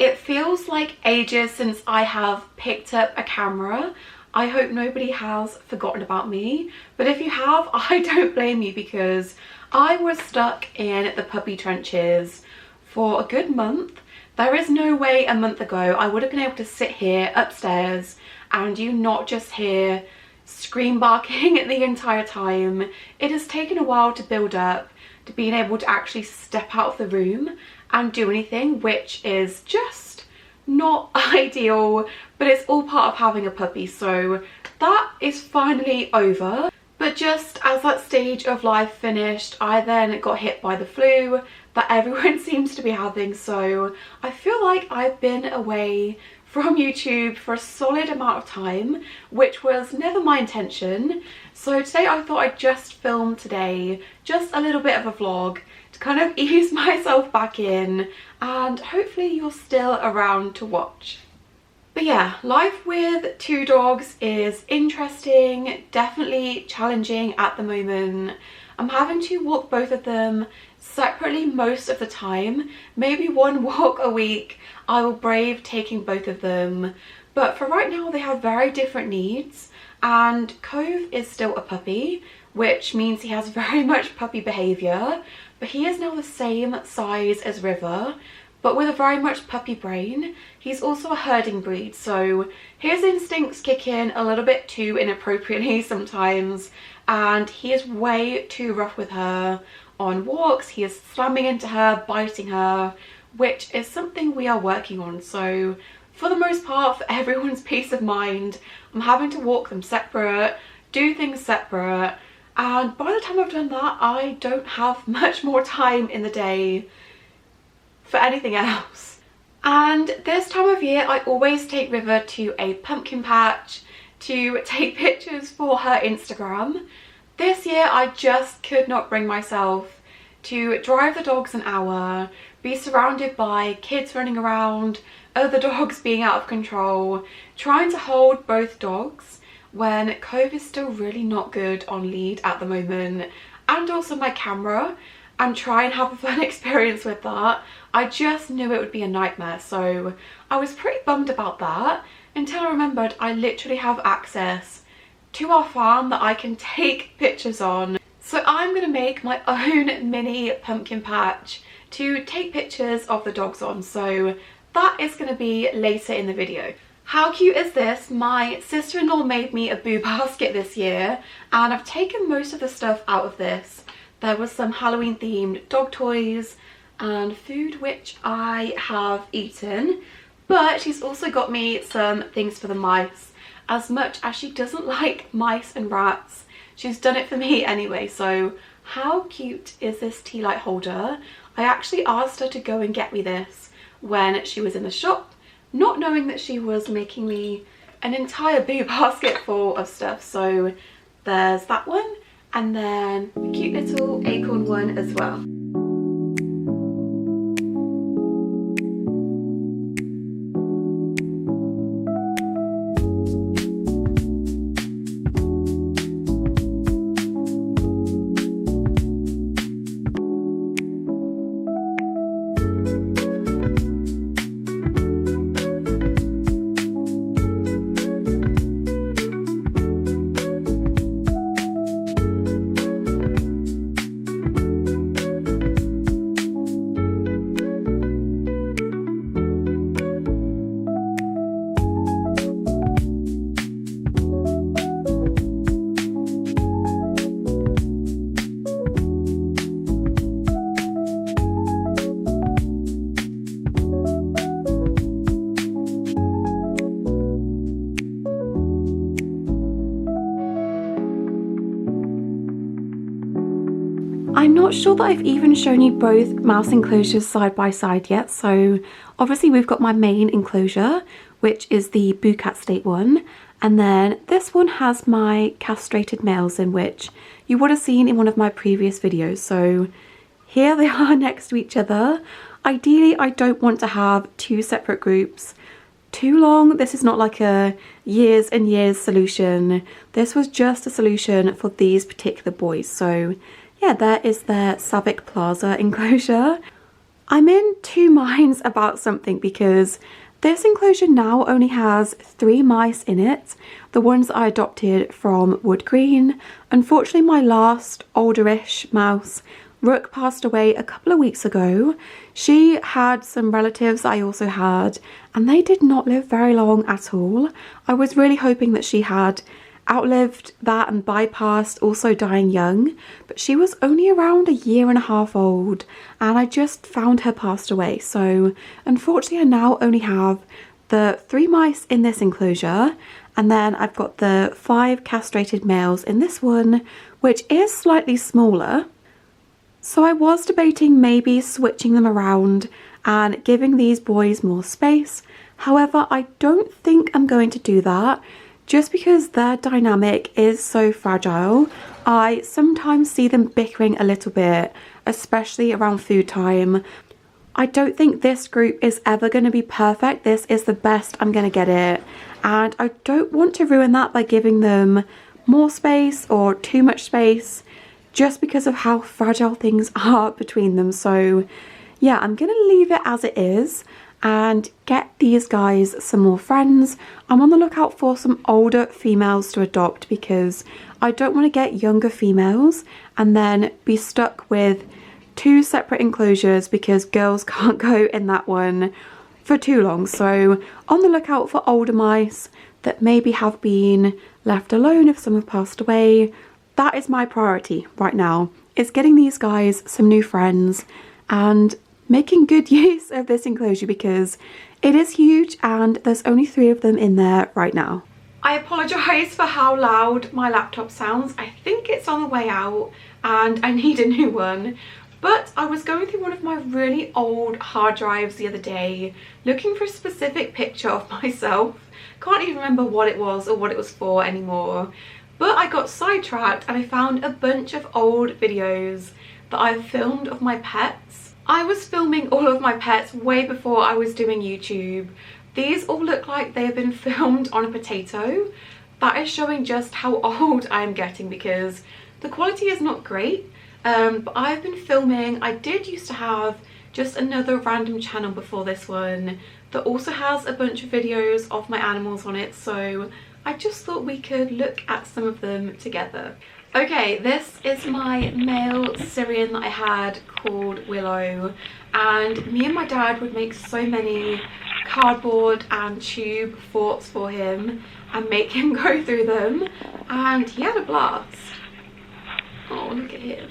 it feels like ages since I have picked up a camera. I hope nobody has forgotten about me, but if you have, I don't blame you, because I was stuck in the puppy trenches for a good month. There is no way a month ago I would have been able to sit here upstairs and you not just hear scream barking the entire time. It has taken a while to build up to being able to actually step out of the room and do anything, which is just not ideal, but it's all part of having a puppy, so that is finally over. But just as that stage of life finished, I then got hit by the flu that everyone seems to be having, so I feel like I've been away from YouTube for a solid amount of time, which was never my intention. So today I thought I'd just film today, just a little bit of a vlog to kind of ease myself back in, and hopefully you're still around to watch. But yeah, life with two dogs is interesting, definitely challenging at the moment. I'm having to walk both of them separately most of the time. Maybe one walk a week I will brave taking both of them. But for right now they have very different needs, and Cove is still a puppy, which means he has very much puppy behaviour, but he is now the same size as River, but with a very much puppy brain. He's also a herding breed, so his instincts kick in a little bit too inappropriately sometimes, and he is way too rough with her on walks. He is slamming into her, biting her, which is something we are working on. So for the most part, for everyone's peace of mind, I'm having to walk them separate, do things separate, and by the time I've done that, I don't have much more time in the day for anything else. And this time of year I always take River to a pumpkin patch to take pictures for her Instagram. This year I just could not bring myself to drive the dogs an hour, be surrounded by kids running around, other dogs being out of control, trying to hold both dogs when Cove is still really not good on lead at the moment, and also my camera, and try and have a fun experience with that. I just knew it would be a nightmare, so I was pretty bummed about that until I remembered I literally have access to our farm that I can take pictures on. So I'm going to make my own mini pumpkin patch to take pictures of the dogs on, so that is going to be later in the video. How cute is this? My sister-in-law made me a boo basket this year, and I've taken most of the stuff out of this. There was some Halloween themed dog toys and food which I have eaten, but she's also got me some things for the mice. As much as she doesn't like mice and rats, she's done it for me anyway. So how cute is this tea light holder? I actually asked her to go and get me this when she was in the shop, not knowing that she was making me an entire boo basket full of stuff. So there's that one, and then a cute little acorn one as well. I'm not sure that I've even shown you both mouse enclosures side by side yet. So obviously we've got my main enclosure, which is the Boo Cat State one, and then this one has my castrated males in, which you would have seen in one of my previous videos. So here they are next to each other. Ideally I don't want to have two separate groups too long. This is not like a years and years solution. This was just a solution for these particular boys. So yeah, there is their Savick Plaza enclosure. I'm in two minds about something because this enclosure now only has 3 mice in it, the ones I adopted from Wood Green. Unfortunately, my last olderish mouse, Rook, passed away a couple of weeks ago. She had some relatives I also had, and they did not live very long at all. I was really hoping that she had outlived that and bypassed also dying young, but she was only around 1.5 years old, and I just found her passed away. So unfortunately I now only have the 3 mice in this enclosure, and then I've got the 5 castrated males in this one, which is slightly smaller. So I was debating maybe switching them around and giving these boys more space. However, I don't think I'm going to do that, just because their dynamic is so fragile. I sometimes see them bickering a little bit, especially around food time. I don't think this group is ever going to be perfect. This is the best I'm going to get it, and I don't want to ruin that by giving them more space or too much space, just because of how fragile things are between them. So yeah, I'm going to leave it as it is and get these guys some more friends. I'm on the lookout for some older females to adopt because I don't want to get younger females and then be stuck with 2 separate enclosures because girls can't go in that one for too long. So on the lookout for older mice that maybe have been left alone if some have passed away. That is my priority right now, is getting these guys some new friends and making good use of this enclosure because it is huge and there's only 3 of them in there right now. I apologise for how loud my laptop sounds. I think it's on the way out and I need a new one. But I was going through one of my really old hard drives the other day looking for a specific picture of myself. Can't even remember what it was or what it was for anymore. But I got sidetracked and I found a bunch of old videos that I've filmed of my pets. I was filming all of my pets way before I was doing YouTube. These all look like they have been filmed on a potato. That is showing just how old I am getting because the quality is not great. But I've been filming. I did used to have just another random channel before this one that also has a bunch of videos of my animals on it, so I just thought we could look at some of them together. Okay, this is my male Syrian that I had called Willow, and me and my dad would make so many cardboard and tube forts for him and make him go through them, and he had a blast. Oh, look at him.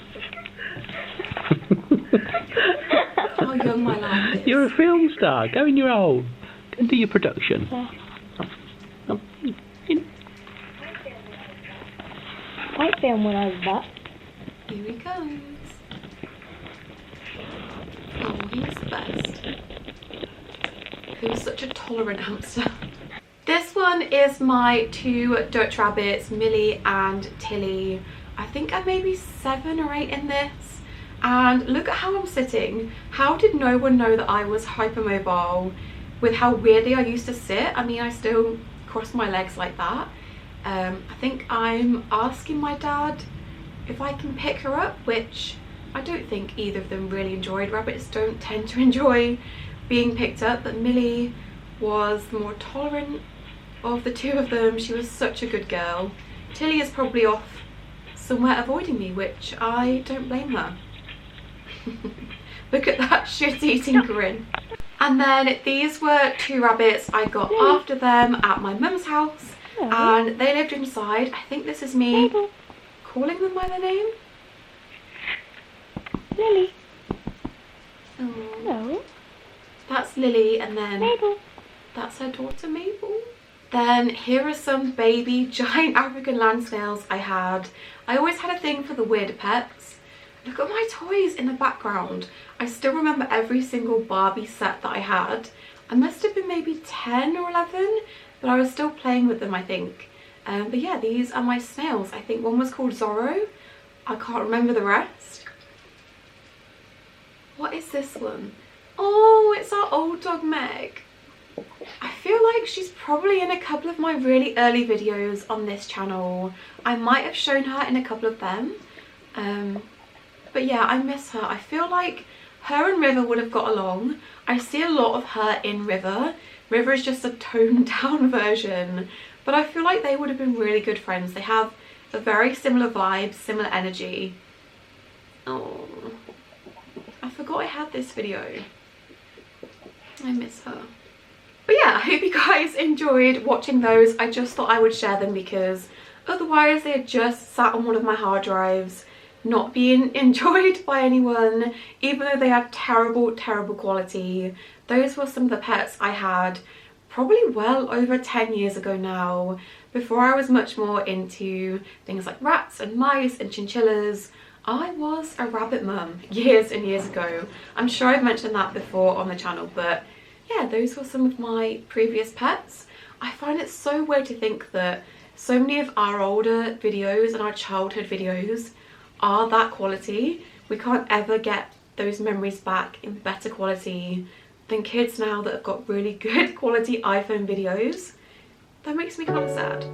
How young my lad is. You're a film star. Go in your hole. Go and do your production. I film when I was back. Here he goes. Oh, he's the best. Who's such a tolerant hamster. This one is my 2 Dutch rabbits, Millie and Tilly. I think I'm maybe 7 or 8 in this. And look at how I'm sitting. How did no one know that I was hypermobile with how weirdly I used to sit? I mean, I still cross my legs like that. I think I'm asking my dad if I can pick her up, which I don't think either of them really enjoyed. Rabbits don't tend to enjoy being picked up, but Millie was the more tolerant of the 2 of them. She was such a good girl. Tilly is probably off somewhere avoiding me, which I don't blame her. Look at that shit-eating grin. And then these were 2 rabbits I got after them at my mum's house, and they lived inside. I think this is me calling them by their name. Lily. Oh. No. That's Lily, and then Mabel. That's her daughter Mabel. Then here are some baby giant African land snails I had. I always had a thing for the weirder pets. Look at my toys in the background. I still remember every single Barbie set that I had. I must have been maybe 10 or 11, but I was still playing with them, I think. But yeah, these are my snails. I think one was called Zorro. I can't remember the rest. What is this one? Oh, it's our old dog Meg. I feel like she's probably in a couple of my really early videos on this channel. I might have shown her in a couple of them. But yeah, I miss her. I feel like Her and River would have got along. I see a lot of her in River. River is just a toned down version, but I feel like they would have been really good friends. They have a very similar vibe, similar energy. Oh, I forgot I had this video. I miss her. But yeah, I hope you guys enjoyed watching those. I just thought I would share them because otherwise they had just sat on one of my hard drives, not being enjoyed by anyone, even though they had terrible quality. Those were some of the pets I had probably well over 10 years ago now, before I was much more into things like rats and mice and chinchillas. I was a rabbit mum years and years ago. I'm sure I've mentioned that before on the channel, but yeah, those were some of my previous pets. I find it so weird to think that so many of our older videos and our childhood videos are that quality. We can't ever get those memories back in better quality than kids now that have got really good quality iPhone videos. That makes me kind of sad.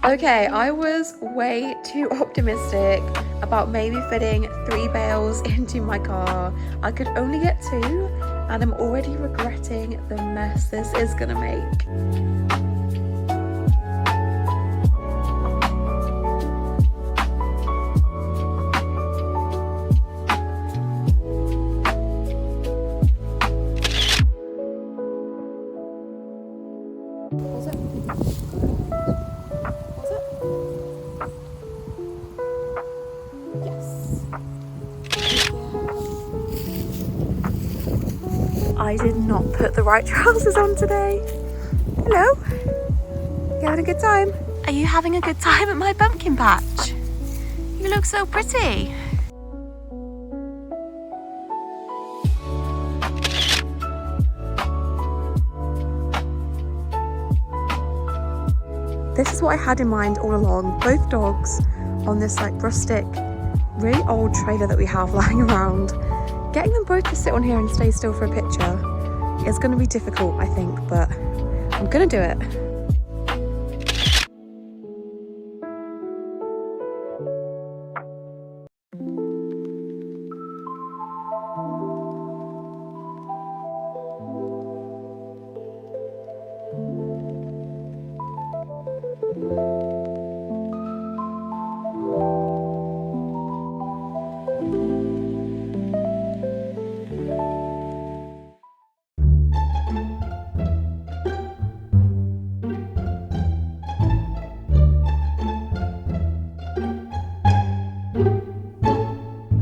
Okay, I was way too optimistic about maybe fitting 3 bales into my car. I could only get 2, and I'm already regretting the mess this is gonna make. I did not put the right trousers on today. Hello? You having a good time? Are you having a good time at my pumpkin patch? You look so pretty. This is what I had in mind all along. Both dogs on this like rustic, really old trailer that we have lying around. Getting them both to sit on here and stay still for a picture is going to be difficult, I think, but I'm going to do it.